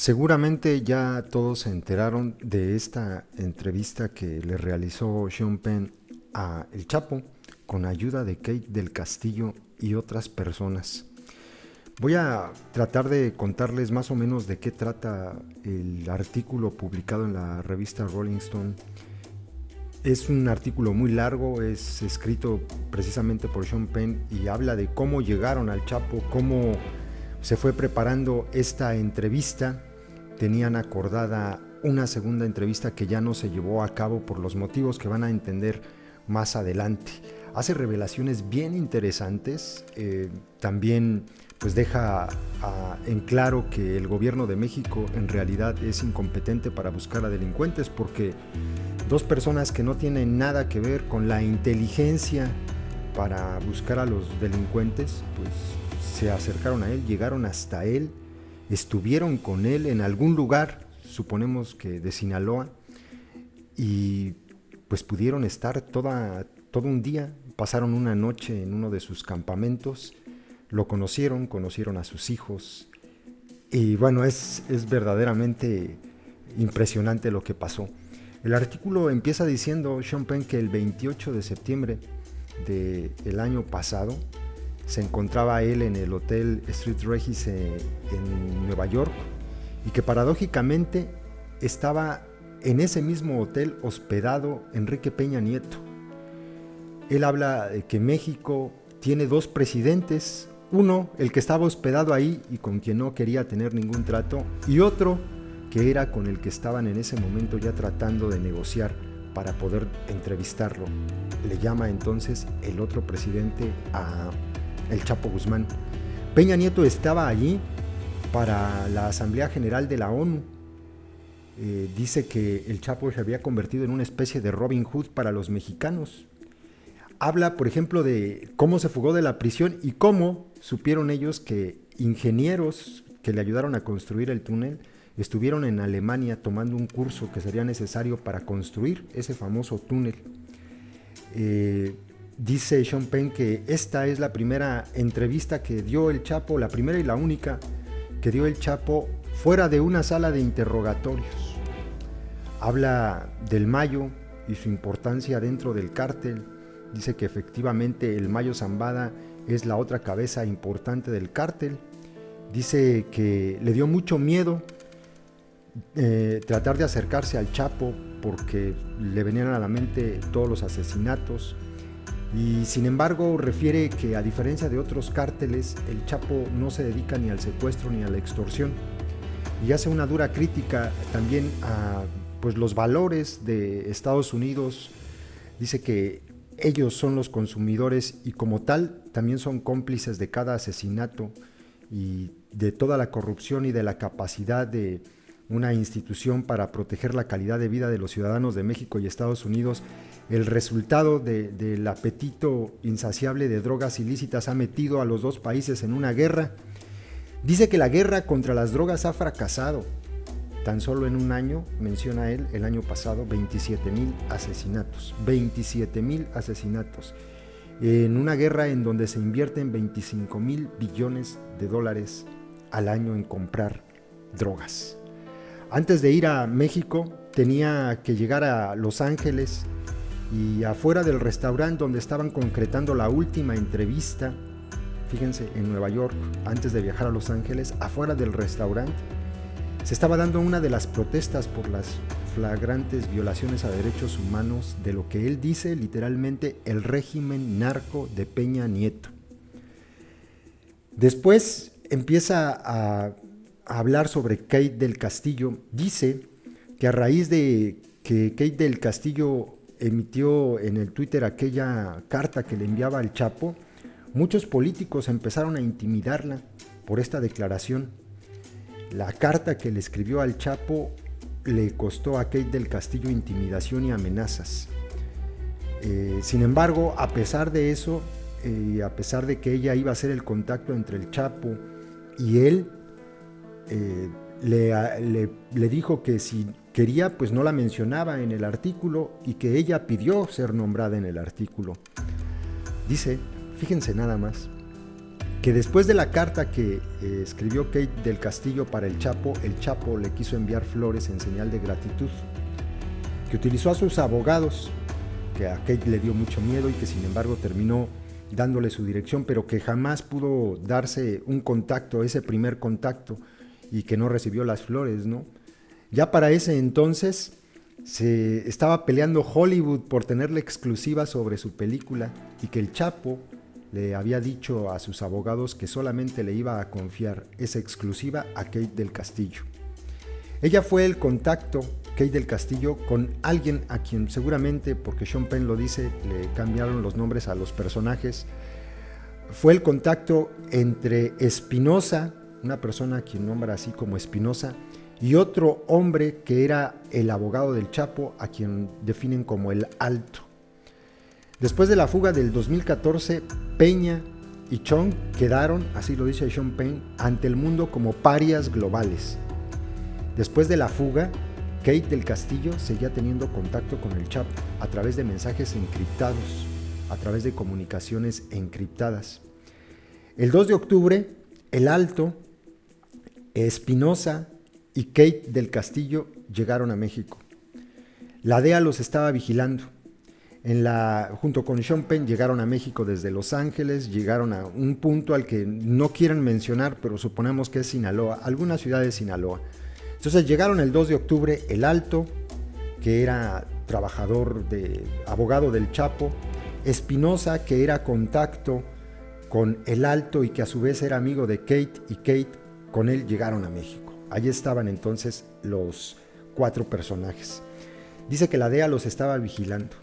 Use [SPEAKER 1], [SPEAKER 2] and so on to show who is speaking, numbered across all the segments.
[SPEAKER 1] Seguramente ya todos se enteraron de esta entrevista que le realizó Sean Penn a El Chapo con ayuda de Kate del Castillo y otras personas. Voy a tratar de contarles más o menos de qué trata el artículo publicado en la revista Rolling Stone. Es un artículo muy largo, es escrito precisamente por Sean Penn y habla de cómo llegaron al Chapo, cómo se fue preparando esta entrevista. Tenían acordada una segunda entrevista que ya no se llevó a cabo por los motivos que van a entender más adelante. Hace revelaciones bien interesantes, también pues deja en claro que el gobierno de México en realidad es incompetente para buscar a delincuentes, porque dos personas que no tienen nada que ver con la inteligencia para buscar a los delincuentes, pues se acercaron a él, llegaron hasta él, estuvieron con él en algún lugar, suponemos que de Sinaloa, y pues pudieron estar todo un día, pasaron una noche en uno de sus campamentos, lo conocieron a sus hijos, y bueno, es verdaderamente impresionante lo que pasó. El artículo empieza diciendo Sean Penn que el 28 de septiembre del año pasado se encontraba él en el Hotel Street Regis en Nueva York, y que paradójicamente estaba en ese mismo hotel hospedado Enrique Peña Nieto. Él habla de que México tiene dos presidentes, uno, el que estaba hospedado ahí y con quien no quería tener ningún trato, y otro que era con el que estaban en ese momento ya tratando de negociar para poder entrevistarlo. Le llama entonces el otro presidente a el Chapo Guzmán. Peña Nieto estaba allí para la Asamblea General de la ONU. Dice que el Chapo se había convertido en una especie de Robin Hood para los mexicanos. Habla, por ejemplo, de cómo se fugó de la prisión y cómo supieron ellos que ingenieros que le ayudaron a construir el túnel estuvieron en Alemania tomando un curso que sería necesario para construir ese famoso túnel. Dice Sean Penn que esta es la primera entrevista que dio el Chapo, la primera y la única que dio el Chapo fuera de una sala de interrogatorios. Habla del Mayo y su importancia dentro del cártel. Dice que efectivamente el Mayo Zambada es la otra cabeza importante del cártel. Dice que le dio mucho miedo tratar de acercarse al Chapo porque le venían a la mente todos los asesinatos, y sin embargo refiere que a diferencia de otros cárteles, el Chapo no se dedica ni al secuestro ni a la extorsión, y hace una dura crítica también a pues, los valores de Estados Unidos. Dice que ellos son los consumidores y como tal también son cómplices de cada asesinato y de toda la corrupción y de la capacidad de una institución para proteger la calidad de vida de los ciudadanos de México y Estados Unidos. El resultado del apetito insaciable de drogas ilícitas ha metido a los dos países en una guerra. Dice que la guerra contra las drogas ha fracasado. Tan solo en un año, menciona él, el año pasado, 27,000 asesinatos. 27,000 asesinatos. En una guerra en donde se invierten 25,000 billones de dólares al año en comprar drogas. Antes de ir a México, tenía que llegar a Los Ángeles, y afuera del restaurante donde estaban concretando la última entrevista, fíjense, en Nueva York, antes de viajar a Los Ángeles, afuera del restaurante, se estaba dando una de las protestas por las flagrantes violaciones a derechos humanos de lo que él dice literalmente el régimen narco de Peña Nieto. Después empieza a hablar sobre Kate del Castillo. Dice que a raíz de que Kate del Castillo emitió en el Twitter aquella carta que le enviaba al Chapo, muchos políticos empezaron a intimidarla por esta declaración. La carta que le escribió al Chapo le costó a Kate del Castillo intimidación y amenazas. Sin embargo, a pesar de eso, a pesar de que ella iba a ser el contacto entre el Chapo y él, le dijo que si quería, pues no la mencionaba en el artículo, y que ella pidió ser nombrada en el artículo. Dice, fíjense nada más, que después de la carta que escribió Kate del Castillo para el Chapo le quiso enviar flores en señal de gratitud, que utilizó a sus abogados, que a Kate le dio mucho miedo y que sin embargo terminó dándole su dirección, pero que jamás pudo darse un contacto, ese primer contacto, y que no recibió las flores, ¿no? Ya para ese entonces se estaba peleando Hollywood por tener la exclusiva sobre su película y que el Chapo le había dicho a sus abogados que solamente le iba a confiar esa exclusiva a Kate del Castillo. Ella fue el contacto, Kate del Castillo, con alguien a quien seguramente, porque Sean Penn lo dice, le cambiaron los nombres a los personajes. Fue el contacto entre Espinosa, una persona a quien nombra así como Espinosa, y otro hombre que era el abogado del Chapo, a quien definen como el Alto. Después de la fuga del 2014, Peña y Chong quedaron, así lo dice Sean Penn, ante el mundo como parias globales. Después de la fuga, Kate del Castillo seguía teniendo contacto con el Chapo a través de mensajes encriptados, a través de comunicaciones encriptadas. El 2 de octubre, el Alto, Espinosa y Kate del Castillo llegaron a México. La DEA los estaba vigilando. Junto con Sean Penn llegaron a México desde Los Ángeles, llegaron a un punto al que no quieren mencionar, pero suponemos que es Sinaloa, alguna ciudad de Sinaloa. Entonces llegaron el 2 de octubre el Alto, que era abogado del Chapo, Espinosa, que era contacto con el Alto y que a su vez era amigo de Kate, y Kate con él llegaron a México. Allí estaban entonces los 4 personajes. Dice que la DEA los estaba vigilando.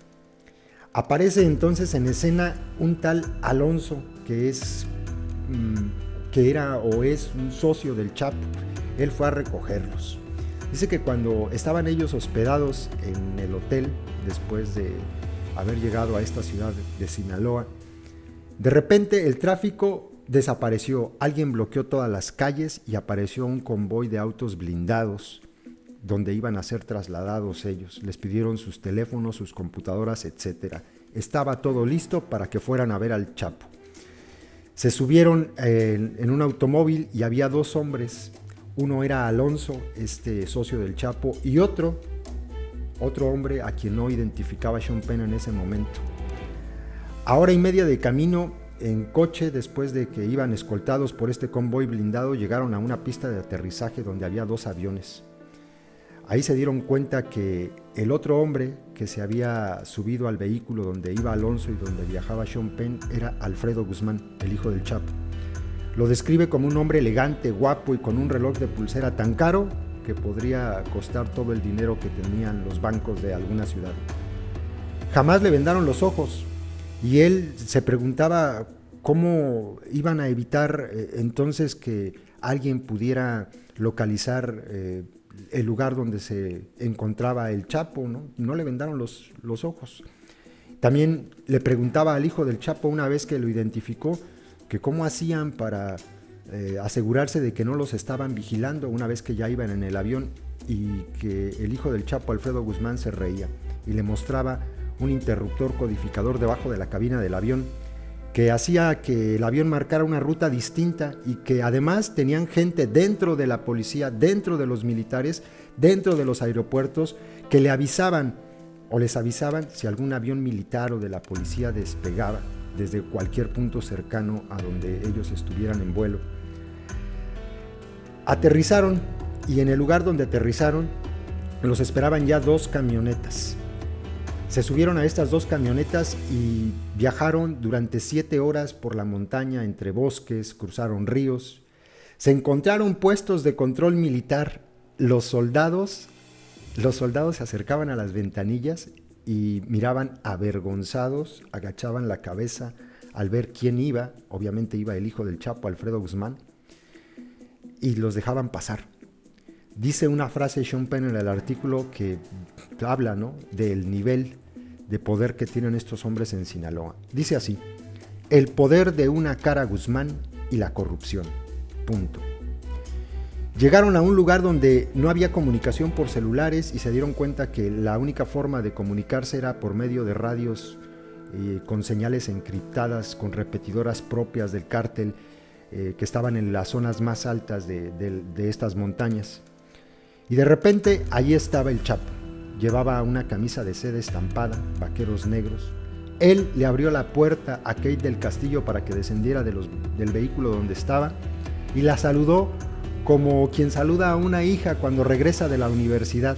[SPEAKER 1] Aparece entonces en escena un tal Alonso, que era o es un socio del Chapo. Él fue a recogerlos. Dice que cuando estaban ellos hospedados en el hotel, después de haber llegado a esta ciudad de Sinaloa, de repente el tráfico desapareció. Alguien bloqueó todas las calles y apareció un convoy de autos blindados donde iban a ser trasladados ellos. Les pidieron sus teléfonos, sus computadoras, etc. Estaba todo listo para que fueran a ver al Chapo. Se subieron en un automóvil y había 2 hombres. Uno era Alonso, este socio del Chapo, y otro hombre a quien no identificaba Sean Penn en ese momento. A hora y media de camino en coche, después de que iban escoltados por este convoy blindado, llegaron a una pista de aterrizaje donde había 2 aviones. Ahí se dieron cuenta que el otro hombre que se había subido al vehículo donde iba Alonso y donde viajaba Sean Penn era Alfredo Guzmán, el hijo del Chapo. Lo describe como un hombre elegante, guapo y con un reloj de pulsera tan caro que podría costar todo el dinero que tenían los bancos de alguna ciudad. Jamás le vendaron los ojos y él se preguntaba cómo iban a evitar entonces que alguien pudiera localizar el lugar donde se encontraba el Chapo, ¿no? No le vendaron los ojos. También le preguntaba al hijo del Chapo, una vez que lo identificó, que cómo hacían para asegurarse de que no los estaban vigilando una vez que ya iban en el avión, y que el hijo del Chapo, Alfredo Guzmán, se reía y le mostraba un interruptor codificador debajo de la cabina del avión que hacía que el avión marcara una ruta distinta y que además tenían gente dentro de la policía, dentro de los militares, dentro de los aeropuertos, que le avisaban o les avisaban si algún avión militar o de la policía despegaba desde cualquier punto cercano a donde ellos estuvieran en vuelo. Aterrizaron y en el lugar donde aterrizaron los esperaban ya 2 camionetas. Se subieron a estas 2 camionetas y viajaron durante 7 horas por la montaña entre bosques, cruzaron ríos. Se encontraron puestos de control militar. Los soldados se acercaban a las ventanillas y miraban avergonzados, agachaban la cabeza al ver quién iba. Obviamente iba el hijo del Chapo, Alfredo Guzmán, y los dejaban pasar. Dice una frase Sean Penn en el artículo que habla, ¿no?, del nivel de poder que tienen estos hombres en Sinaloa. Dice así: el poder de una cara Guzmán y la corrupción. Punto. Llegaron a un lugar donde no había comunicación por celulares y se dieron cuenta que la única forma de comunicarse era por medio de radios con señales encriptadas, con repetidoras propias del cártel, que estaban en las zonas más altas de estas montañas. Y de repente allí estaba el Chapo. Llevaba una camisa de seda estampada, vaqueros negros. Él le abrió la puerta a Kate del Castillo para que descendiera del vehículo donde estaba y la saludó como quien saluda a una hija cuando regresa de la universidad.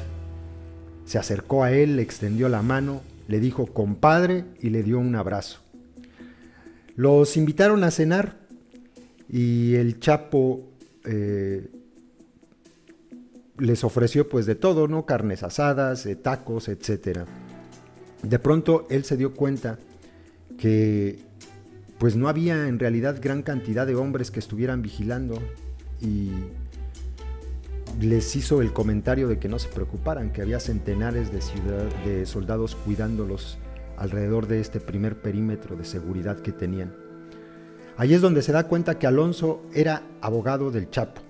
[SPEAKER 1] Se acercó a él, le extendió la mano, le dijo compadre y le dio un abrazo. Los invitaron a cenar y el Chapo les ofreció pues de todo, ¿no? Carnes asadas, tacos, etc. De pronto él se dio cuenta que pues no había en realidad gran cantidad de hombres que estuvieran vigilando y les hizo el comentario de que no se preocuparan, que había centenares de soldados cuidándolos alrededor de este primer perímetro de seguridad que tenían. Ahí es donde se da cuenta que Alonso era abogado del Chapo,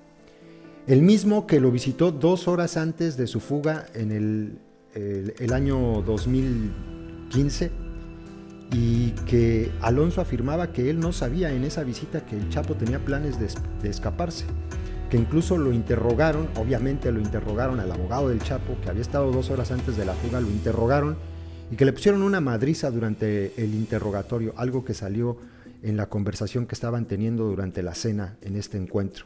[SPEAKER 1] el mismo que lo visitó 2 horas antes de su fuga en el año 2015, y que Alonso afirmaba que él no sabía en esa visita que el Chapo tenía planes de escaparse, que incluso lo interrogaron, obviamente lo interrogaron al abogado del Chapo, que había estado 2 horas antes de la fuga, lo interrogaron y que le pusieron una madriza durante el interrogatorio, algo que salió en la conversación que estaban teniendo durante la cena en este encuentro.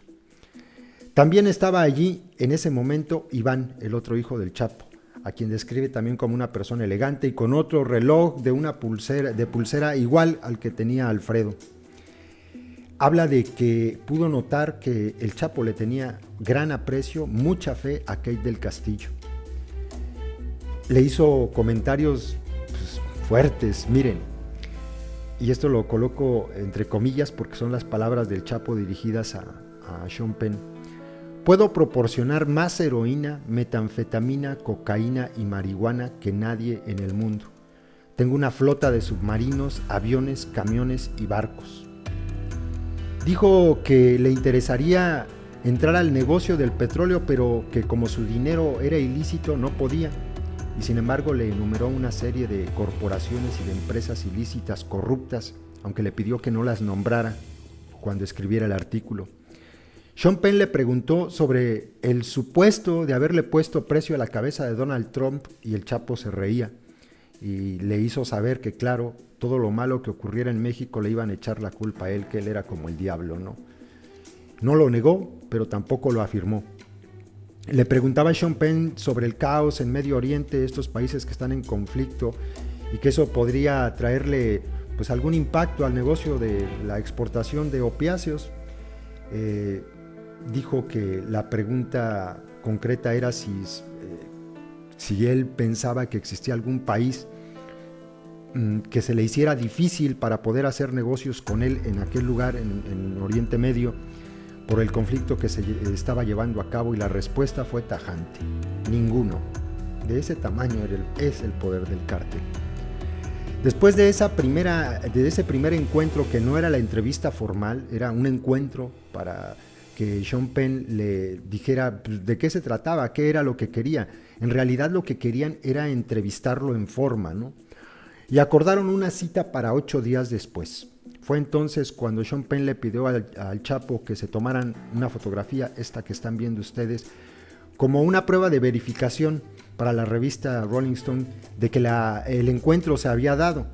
[SPEAKER 1] También estaba allí en ese momento Iván, el otro hijo del Chapo, a quien describe también como una persona elegante y con otro reloj de pulsera igual al que tenía Alfredo. Habla de que pudo notar que el Chapo le tenía gran aprecio, mucha fe a Kate del Castillo. Le hizo comentarios pues, fuertes, miren, y esto lo coloco entre comillas porque son las palabras del Chapo dirigidas a Sean Penn. Puedo proporcionar más heroína, metanfetamina, cocaína y marihuana que nadie en el mundo. Tengo una flota de submarinos, aviones, camiones y barcos. Dijo que le interesaría entrar al negocio del petróleo, pero que como su dinero era ilícito no podía. Y sin embargo le enumeró una serie de corporaciones y de empresas ilícitas, corruptas, aunque le pidió que no las nombrara cuando escribiera el artículo. Sean Penn le preguntó sobre el supuesto de haberle puesto precio a la cabeza de Donald Trump y el Chapo se reía y le hizo saber que claro, todo lo malo que ocurriera en México le iban a echar la culpa a él, que él era como el diablo, ¿no? No lo negó, pero tampoco lo afirmó. Le preguntaba a Sean Penn sobre el caos en Medio Oriente, estos países que están en conflicto y que eso podría traerle pues algún impacto al negocio de la exportación de opiáceos. Dijo que la pregunta concreta era si él pensaba que existía algún país que se le hiciera difícil para poder hacer negocios con él en aquel lugar, en Oriente Medio, por el conflicto que se estaba llevando a cabo, y la respuesta fue tajante: ninguno. De ese tamaño es el poder del cártel. Después de ese primer encuentro, que no era la entrevista formal, era un encuentro para que Sean Penn le dijera de qué se trataba, qué era lo que quería. En realidad lo que querían era entrevistarlo en forma, ¿no? Y acordaron una cita para 8 días después. Fue entonces cuando Sean Penn le pidió al Chapo que se tomaran una fotografía, esta que están viendo ustedes, como una prueba de verificación para la revista Rolling Stone de que el encuentro se había dado.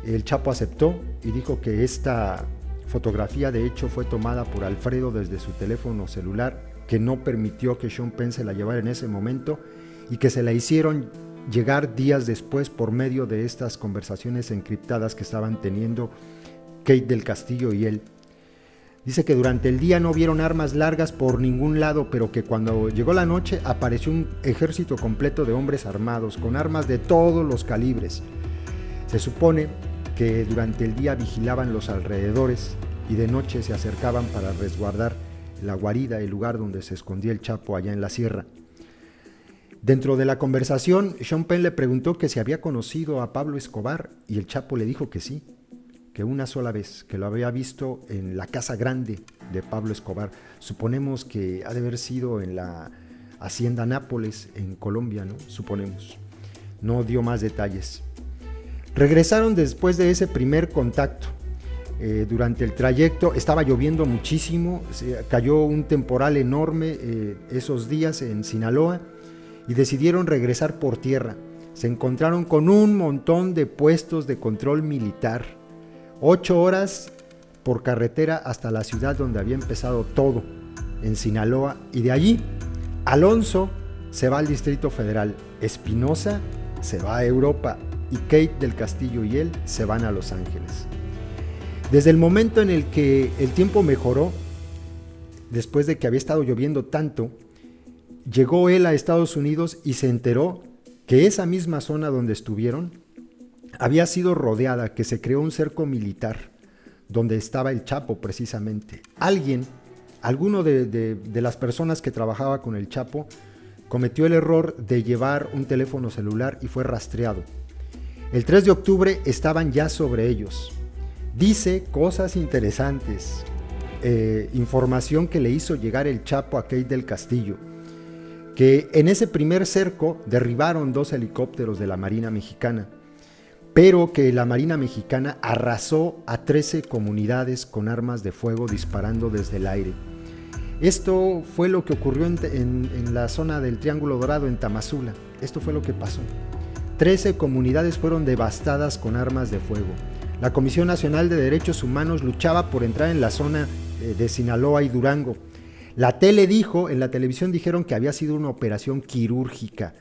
[SPEAKER 1] El Chapo aceptó y dijo que esta fotografía de hecho fue tomada por Alfredo desde su teléfono celular, que no permitió que Sean Penn se la llevara en ese momento y que se la hicieron llegar días después por medio de estas conversaciones encriptadas que estaban teniendo Kate del Castillo y él. Dice que durante el día no vieron armas largas por ningún lado, pero que cuando llegó la noche apareció un ejército completo de hombres armados, con armas de todos los calibres. Se supone que durante el día vigilaban los alrededores y de noche se acercaban para resguardar la guarida, el lugar donde se escondía el Chapo allá en la sierra. Dentro de la conversación, Sean Penn le preguntó que si había conocido a Pablo Escobar y el Chapo le dijo que sí, que una sola vez, que lo había visto en la casa grande de Pablo Escobar. Suponemos que ha de haber sido en la Hacienda Nápoles, en Colombia, ¿no? Suponemos. No dio más detalles. Regresaron después de ese primer contacto. Durante el trayecto estaba lloviendo muchísimo, cayó un temporal enorme esos días en Sinaloa y decidieron regresar por tierra. Se encontraron con un montón de puestos de control militar, 8 horas por carretera hasta la ciudad donde había empezado todo, en Sinaloa, y de allí Alonso se va al Distrito Federal, Espinosa se va a Europa y Kate del Castillo y él se van a Los Ángeles. Desde el momento en el que el tiempo mejoró, después de que había estado lloviendo tanto, llegó él a Estados Unidos y se enteró que esa misma zona donde estuvieron había sido rodeada, que se creó un cerco militar donde estaba el Chapo precisamente. Alguno de las personas que trabajaba con el Chapo cometió el error de llevar un teléfono celular y fue rastreado. El 3 de octubre estaban ya sobre ellos. Dice cosas interesantes, información que le hizo llegar el Chapo a Kate del Castillo, que en ese primer cerco derribaron 2 helicópteros de la Marina Mexicana, pero que la Marina Mexicana arrasó a 13 comunidades con armas de fuego disparando desde el aire. Esto fue lo que ocurrió en la zona del Triángulo Dorado, en Tamazula. Esto fue lo que pasó. 13 comunidades fueron devastadas con armas de fuego. La Comisión Nacional de Derechos Humanos luchaba por entrar en la zona de Sinaloa y Durango. La televisión dijeron que había sido una operación quirúrgica.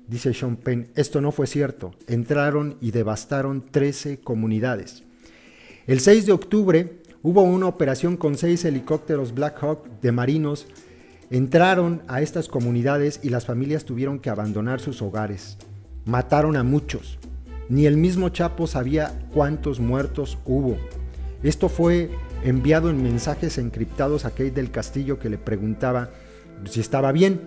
[SPEAKER 1] Dice Sean Penn, esto no fue cierto. Entraron y devastaron 13 comunidades. El 6 de octubre hubo una operación con 6 helicópteros Black Hawk de marinos. Entraron a estas comunidades y las familias tuvieron que abandonar sus hogares. Mataron a muchos. Ni el mismo Chapo sabía cuántos muertos hubo. Esto fue enviado en mensajes encriptados a Kate del Castillo, que le preguntaba si estaba bien,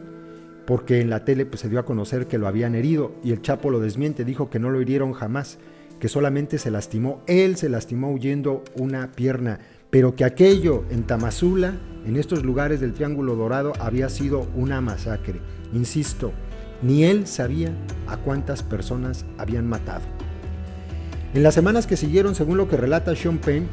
[SPEAKER 1] porque en la tele pues, se dio a conocer que lo habían herido, y el Chapo lo desmiente, dijo que no lo hirieron jamás, que solamente se lastimó, él se lastimó huyendo una pierna, pero que aquello en Tamazula, en estos lugares del Triángulo Dorado, había sido una masacre. Insisto, ni él sabía a cuántas personas habían matado. En las semanas que siguieron, según lo que relata Sean Penn,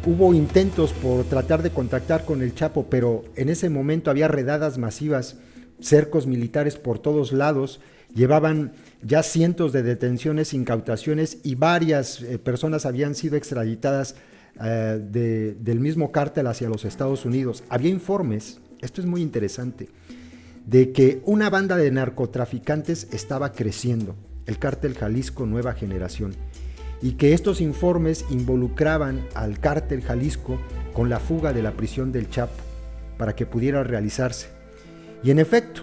[SPEAKER 1] hubo intentos por tratar de contactar con el Chapo, pero en ese momento había redadas masivas, cercos militares por todos lados, llevaban ya cientos de detenciones, incautaciones, y varias personas habían sido extraditadas del mismo cártel hacia los Estados Unidos. Había informes, esto es muy interesante, de que una banda de narcotraficantes estaba creciendo, el cártel Jalisco Nueva Generación, y que estos informes involucraban al cártel Jalisco con la fuga de la prisión del Chapo para que pudiera realizarse. Y en efecto,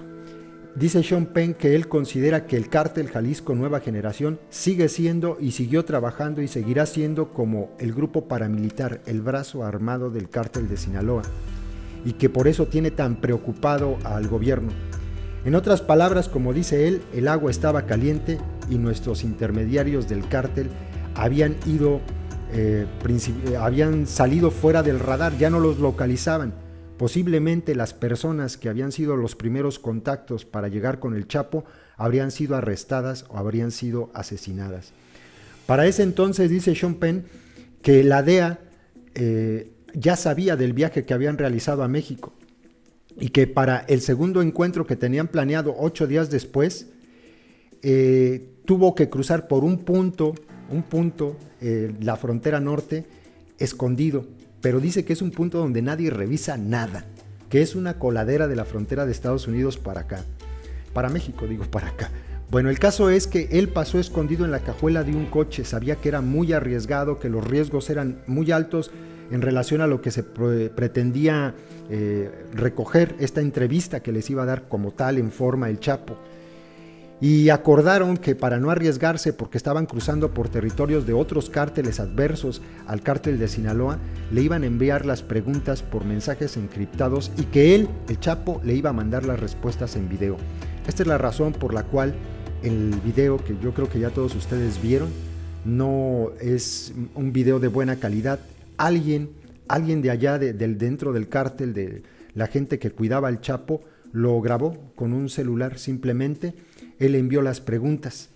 [SPEAKER 1] dice Sean Penn que él considera que el cártel Jalisco Nueva Generación sigue siendo y siguió trabajando y seguirá siendo como el grupo paramilitar, el brazo armado del cártel de Sinaloa, y que por eso tiene tan preocupado al gobierno. En otras palabras, como dice él, el agua estaba caliente y nuestros intermediarios del cártel habían salido fuera del radar, ya no los localizaban. Posiblemente las personas que habían sido los primeros contactos para llegar con el Chapo habrían sido arrestadas o habrían sido asesinadas. Para ese entonces, dice Sean Penn, que la DEA ya sabía del viaje que habían realizado a México y que para el segundo encuentro que tenían planeado 8 días después, tuvo que cruzar por un punto, la frontera norte, escondido, pero dice que es un punto donde nadie revisa nada, que es una coladera de la frontera de Estados Unidos para acá, para México, para acá. Bueno, el caso es que él pasó escondido en la cajuela de un coche, sabía que era muy arriesgado, que los riesgos eran muy altos en relación a lo que se pretendía recoger, esta entrevista que les iba a dar como tal en forma el Chapo. Y acordaron que para no arriesgarse, porque estaban cruzando por territorios de otros cárteles adversos al cártel de Sinaloa, le iban a enviar las preguntas por mensajes encriptados y que él, el Chapo, le iba a mandar las respuestas en video. Esta es la razón por la cual el video, que yo creo que ya todos ustedes vieron, no es un video de buena calidad. Alguien de allá, dentro del cártel, de la gente que cuidaba al Chapo, lo grabó con un celular simplemente. Él envió las preguntas,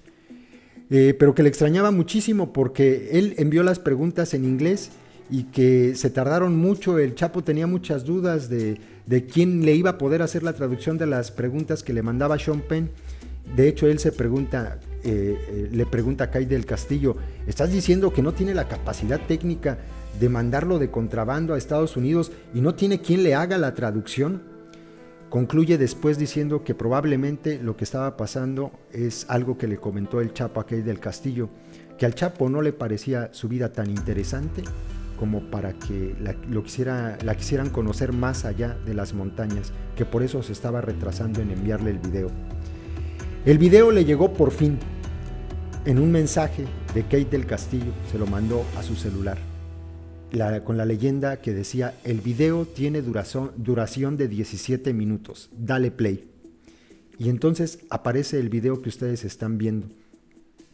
[SPEAKER 1] pero que le extrañaba muchísimo porque él envió las preguntas en inglés y que se tardaron mucho. El Chapo tenía muchas dudas de quién le iba a poder hacer la traducción de las preguntas que le mandaba Sean Penn. De hecho, él le pregunta a Kate del Castillo, ¿estás diciendo que no tiene la capacidad técnica de mandarlo de contrabando a Estados Unidos y no tiene quien le haga la traducción? Concluye después diciendo que probablemente lo que estaba pasando es algo que le comentó el Chapo a Kate del Castillo, que al Chapo no le parecía su vida tan interesante como para que la quisieran conocer más allá de las montañas, que por eso se estaba retrasando en enviarle el video. El video le llegó por fin en un mensaje de Kate del Castillo, se lo mandó a su celular, con la leyenda que decía: el video tiene duración de 17 minutos, dale play. Y entonces aparece el video que ustedes están viendo,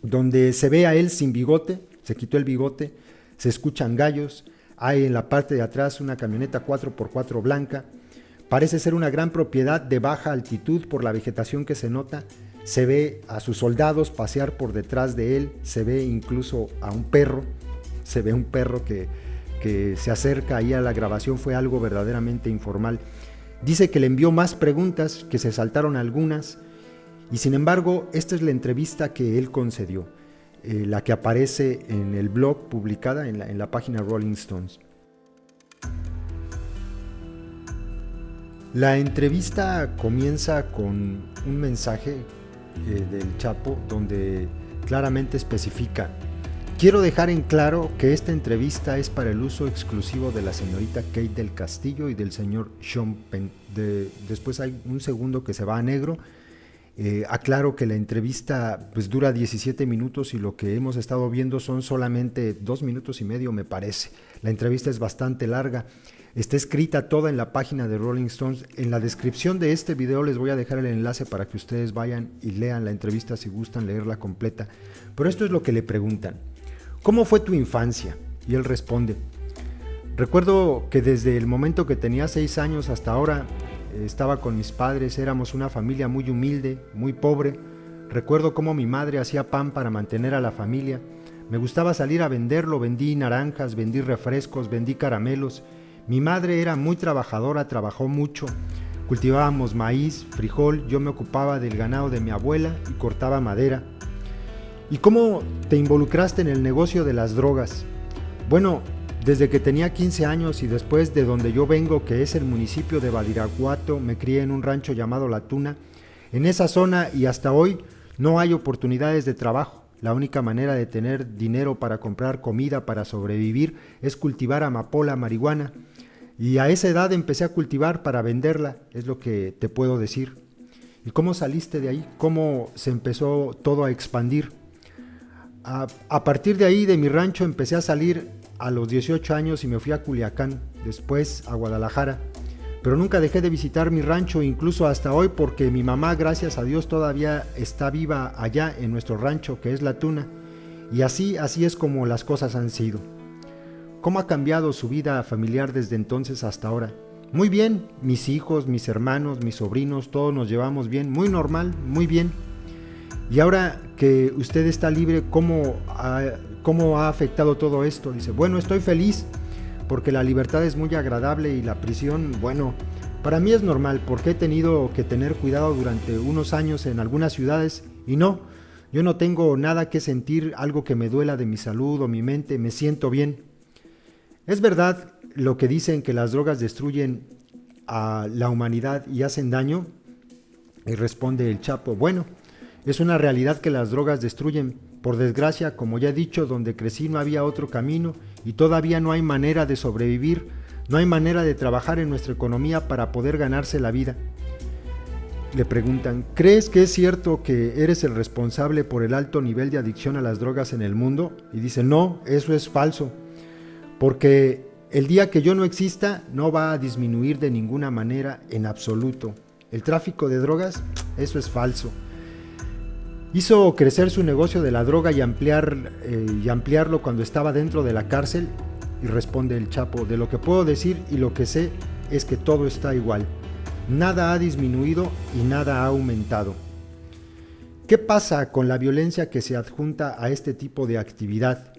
[SPEAKER 1] donde se ve a él sin bigote, se quitó el bigote, se escuchan gallos, hay en la parte de atrás una camioneta 4x4 blanca, parece ser una gran propiedad de baja altitud por la vegetación que se nota, se ve a sus soldados pasear por detrás de él, se ve incluso a un perro, que se acerca ahí a la grabación. Fue algo verdaderamente informal. Dice que le envió más preguntas, que se saltaron algunas, y sin embargo, esta es la entrevista que él concedió, la que aparece en el blog publicada en la página Rolling Stones. La entrevista comienza con un mensaje del Chapo donde claramente especifica: quiero dejar en claro que esta entrevista es para el uso exclusivo de la señorita Kate del Castillo y del señor Sean Penn. Después hay un segundo que se va a negro. Aclaro que la entrevista pues dura 17 minutos y lo que hemos estado viendo son solamente 2 minutos y medio, me parece. La entrevista es bastante larga. Está escrita toda en la página de Rolling Stones. En la descripción de este video les voy a dejar el enlace para que ustedes vayan y lean la entrevista si gustan leerla completa. Pero esto es lo que le preguntan: ¿cómo fue tu infancia? Y él responde: recuerdo que desde el momento que tenía 6 años hasta ahora estaba con mis padres, éramos una familia muy humilde, muy pobre. Recuerdo cómo mi madre hacía pan para mantener a la familia. Me gustaba salir a venderlo, vendí naranjas, vendí refrescos, vendí caramelos. Mi madre era muy trabajadora, trabajó mucho. Cultivábamos maíz, frijol, yo me ocupaba del ganado de mi abuela y cortaba madera. ¿Y cómo te involucraste en el negocio de las drogas? Bueno, desde que tenía 15 años y después de donde yo vengo, que es el municipio de Badiraguato, me crié en un rancho llamado La Tuna. En esa zona y hasta hoy no hay oportunidades de trabajo. La única manera de tener dinero para comprar comida para sobrevivir es cultivar amapola, marihuana. Y a esa edad empecé a cultivar para venderla, es lo que te puedo decir. ¿Y cómo saliste de ahí? ¿Cómo se empezó todo a expandir? A partir de ahí, de mi rancho, empecé a salir a los 18 años y me fui a Culiacán, después a Guadalajara. Pero nunca dejé de visitar mi rancho, incluso hasta hoy, porque mi mamá, gracias a Dios, todavía está viva allá en nuestro rancho, que es La Tuna. Y así es como las cosas han sido. ¿Cómo ha cambiado su vida familiar desde entonces hasta ahora? Muy bien, mis hijos, mis hermanos, mis sobrinos, todos nos llevamos bien, muy normal, muy bien. Y ahora que usted está libre, ¿cómo ha afectado todo esto? Dice: bueno, estoy feliz porque la libertad es muy agradable y la prisión, bueno, para mí es normal porque he tenido que tener cuidado durante unos años en algunas ciudades y no, yo no tengo nada que sentir, algo que me duela de mi salud o mi mente, me siento bien. ¿Es verdad lo que dicen que las drogas destruyen a la humanidad y hacen daño? Y responde el Chapo: bueno, es una realidad que las drogas destruyen. Por desgracia, como ya he dicho, donde crecí no había otro camino y todavía no hay manera de sobrevivir, no hay manera de trabajar en nuestra economía para poder ganarse la vida. Le preguntan: ¿crees que es cierto que eres el responsable por el alto nivel de adicción a las drogas en el mundo? Y dice: no, eso es falso, porque el día que yo no exista no va a disminuir de ninguna manera en absoluto. El tráfico de drogas, eso es falso. Hizo crecer su negocio de la droga y ampliarlo cuando estaba dentro de la cárcel. Y responde el Chapo: de lo que puedo decir y lo que sé es que todo está igual. Nada ha disminuido y nada ha aumentado. ¿Qué pasa con la violencia que se adjunta a este tipo de actividad?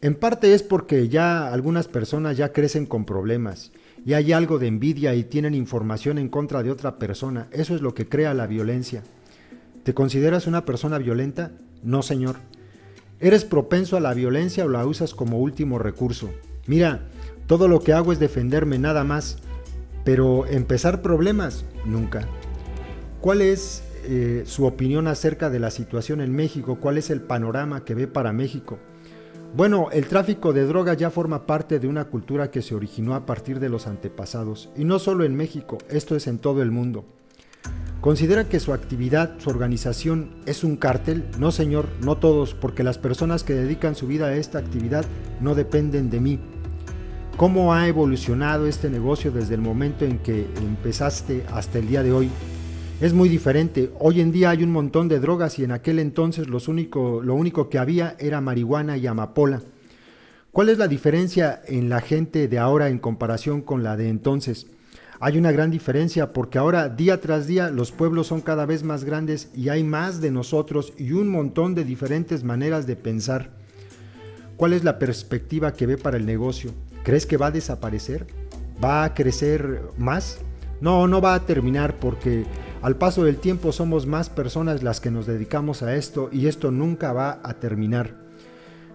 [SPEAKER 1] En parte es porque ya algunas personas ya crecen con problemas y hay algo de envidia y tienen información en contra de otra persona. Eso es lo que crea la violencia. ¿Te consideras una persona violenta? No, señor. ¿Eres propenso a la violencia o la usas como último recurso? Mira, todo lo que hago es defenderme nada más, pero empezar problemas, nunca. ¿Cuál es su opinión acerca de la situación en México? ¿Cuál es el panorama que ve para México? Bueno, el tráfico de drogas ya forma parte de una cultura que se originó a partir de los antepasados, y no solo en México, esto es en todo el mundo. ¿Considera que su actividad, su organización es un cártel? No, señor, no todos, porque las personas que dedican su vida a esta actividad no dependen de mí. ¿Cómo ha evolucionado este negocio desde el momento en que empezaste hasta el día de hoy? Es muy diferente. Hoy en día hay un montón de drogas y en aquel entonces lo único que había era marihuana y amapola. ¿Cuál es la diferencia en la gente de ahora en comparación con la de entonces? Hay una gran diferencia porque ahora día tras día los pueblos son cada vez más grandes y hay más de nosotros y un montón de diferentes maneras de pensar. ¿Cuál es la perspectiva que ve para el negocio? ¿Crees que va a desaparecer? ¿Va a crecer más? No, no va a terminar porque al paso del tiempo somos más personas las que nos dedicamos a esto y esto nunca va a terminar.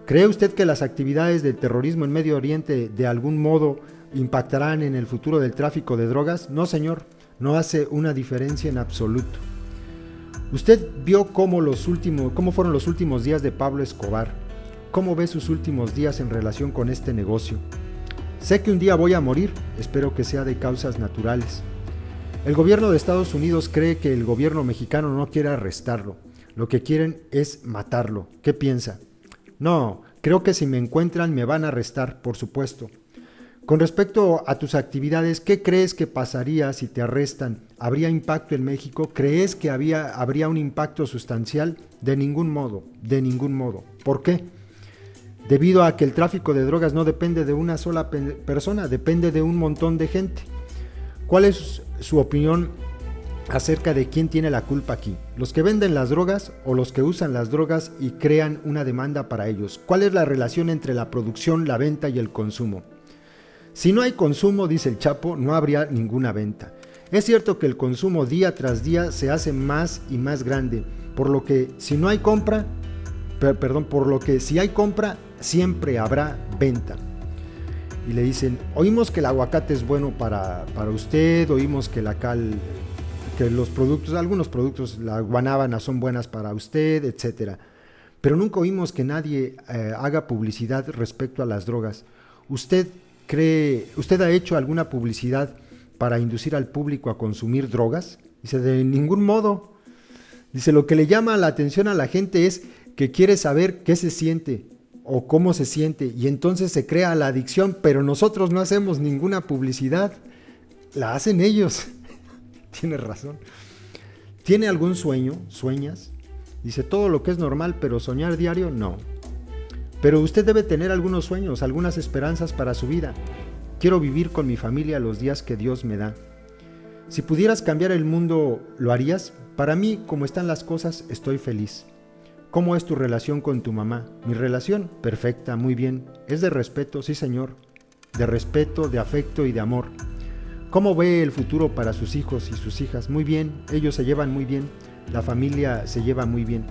[SPEAKER 1] ¿Cree usted que las actividades del terrorismo en Medio Oriente de algún modo impactarán en el futuro del tráfico de drogas? No, señor, no hace una diferencia en absoluto. ¿Usted vio cómo fueron los últimos días de Pablo Escobar? ¿Cómo ve sus últimos días en relación con este negocio? Sé que un día voy a morir, espero que sea de causas naturales. El gobierno de Estados Unidos cree que el gobierno mexicano no quiere arrestarlo. Lo que quieren es matarlo. ¿Qué piensa? No, creo que si me encuentran me van a arrestar, por supuesto. Con respecto a tus actividades, ¿qué crees que pasaría si te arrestan? ¿Habría impacto en México? ¿Crees que habría un impacto sustancial? De ningún modo, de ningún modo. ¿Por qué? Debido a que el tráfico de drogas no depende de una sola persona, depende de un montón de gente. ¿Cuál es su opinión acerca de quién tiene la culpa aquí? ¿Los que venden las drogas o los que usan las drogas y crean una demanda para ellos? ¿Cuál es la relación entre la producción, la venta y el consumo? Si no hay consumo, dice el Chapo, no habría ninguna venta. Es cierto que el consumo día tras día se hace más y más grande, por lo que si hay compra, siempre habrá venta. Y le dicen, oímos que el aguacate es bueno para usted, oímos que algunos productos, la guanábana son buenas para usted, etcétera. Pero nunca oímos que nadie haga publicidad respecto a las drogas. ¿Usted ha hecho alguna publicidad para inducir al público a consumir drogas? Dice, de ningún modo. Dice, lo que le llama la atención a la gente es que quiere saber qué se siente o cómo se siente y entonces se crea la adicción, pero nosotros no hacemos ninguna publicidad, la hacen ellos. Tiene razón. ¿Tiene algún sueño? ¿Sueñas? Dice, todo lo que es normal, pero soñar diario, no. Pero usted debe tener algunos sueños, algunas esperanzas para su vida. Quiero vivir con mi familia los días que Dios me da. Si pudieras cambiar el mundo, ¿lo harías? Para mí, como están las cosas, estoy feliz. ¿Cómo es tu relación con tu mamá? Mi relación, perfecta, muy bien. Es de respeto, sí señor. De respeto, de afecto y de amor. ¿Cómo ve el futuro para sus hijos y sus hijas? Muy bien, ellos se llevan muy bien. La familia se lleva muy bien.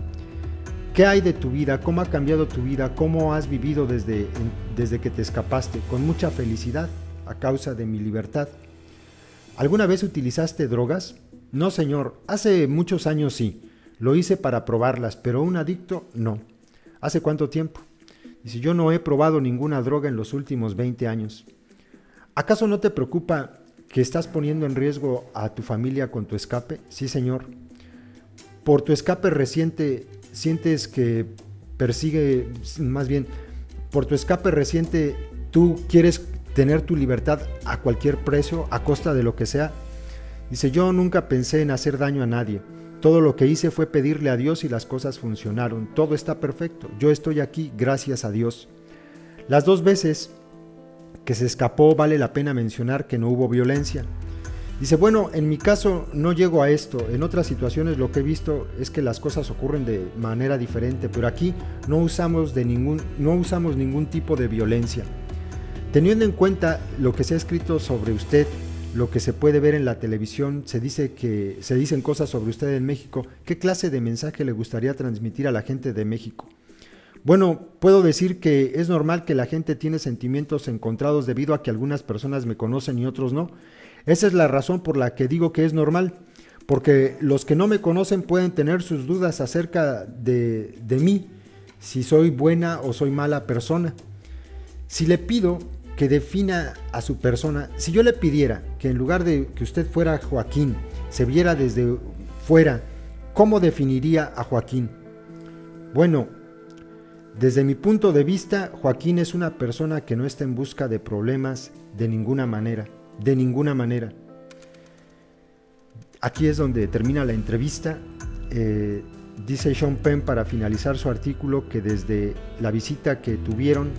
[SPEAKER 1] ¿Qué hay de tu vida? ¿Cómo ha cambiado tu vida? ¿Cómo has vivido desde que te escapaste? Con mucha felicidad, a causa de mi libertad. ¿Alguna vez utilizaste drogas? No, señor. Hace muchos años sí. Lo hice para probarlas, pero un adicto no. ¿Hace cuánto tiempo? Dice, yo no he probado ninguna droga en los últimos 20 años. ¿Acaso no te preocupa que estás poniendo en riesgo a tu familia con tu escape? Sí, señor. Por tu escape reciente, sientes que por tu escape reciente, tú quieres tener tu libertad a cualquier precio, a costa de lo que sea. Dice, yo nunca pensé en hacer daño a nadie. Todo lo que hice fue pedirle a Dios y las cosas funcionaron. Todo está perfecto. Yo estoy aquí, gracias a Dios. Las 2 veces que se escapó vale la pena mencionar que no hubo violencia. Dice, bueno, en mi caso no llego a esto. En otras situaciones lo que he visto es que las cosas ocurren de manera diferente, pero aquí no usamos ningún tipo de violencia. Teniendo en cuenta lo que se ha escrito sobre usted, lo que se puede ver en la televisión, se dicen cosas sobre usted en México, ¿qué clase de mensaje le gustaría transmitir a la gente de México? Bueno, puedo decir que es normal que la gente tiene sentimientos encontrados debido a que algunas personas me conocen y otros no. Esa es la razón por la que digo que es normal, porque los que no me conocen pueden tener sus dudas acerca de mí, si soy buena o soy mala persona. Si le pido que defina a su persona, si yo le pidiera que en lugar de que usted fuera Joaquín, se viera desde fuera, ¿cómo definiría a Joaquín? Bueno, desde mi punto de vista, Joaquín es una persona que no está en busca de problemas de ninguna manera. Aquí es donde termina la entrevista. Dice Sean Penn para finalizar su artículo que desde la visita que tuvieron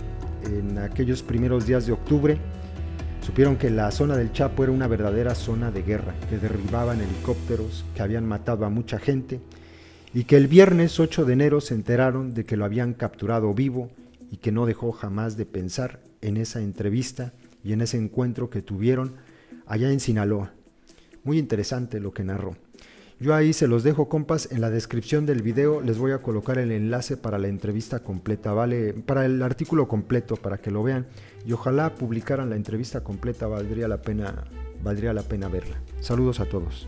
[SPEAKER 1] en aquellos primeros días de octubre, supieron que la zona del Chapo era una verdadera zona de guerra, que derribaban helicópteros, que habían matado a mucha gente, y que el viernes 8 de enero se enteraron de que lo habían capturado vivo y que no dejó jamás de pensar en esa entrevista y en ese encuentro que tuvieron allá en Sinaloa. Muy interesante lo que narró. Yo ahí se los dejo, compas. En la descripción del video les voy a colocar el enlace para la entrevista completa, ¿vale? Para el artículo completo, para que lo vean. Y ojalá publicaran la entrevista completa, valdría la pena verla. Saludos a todos.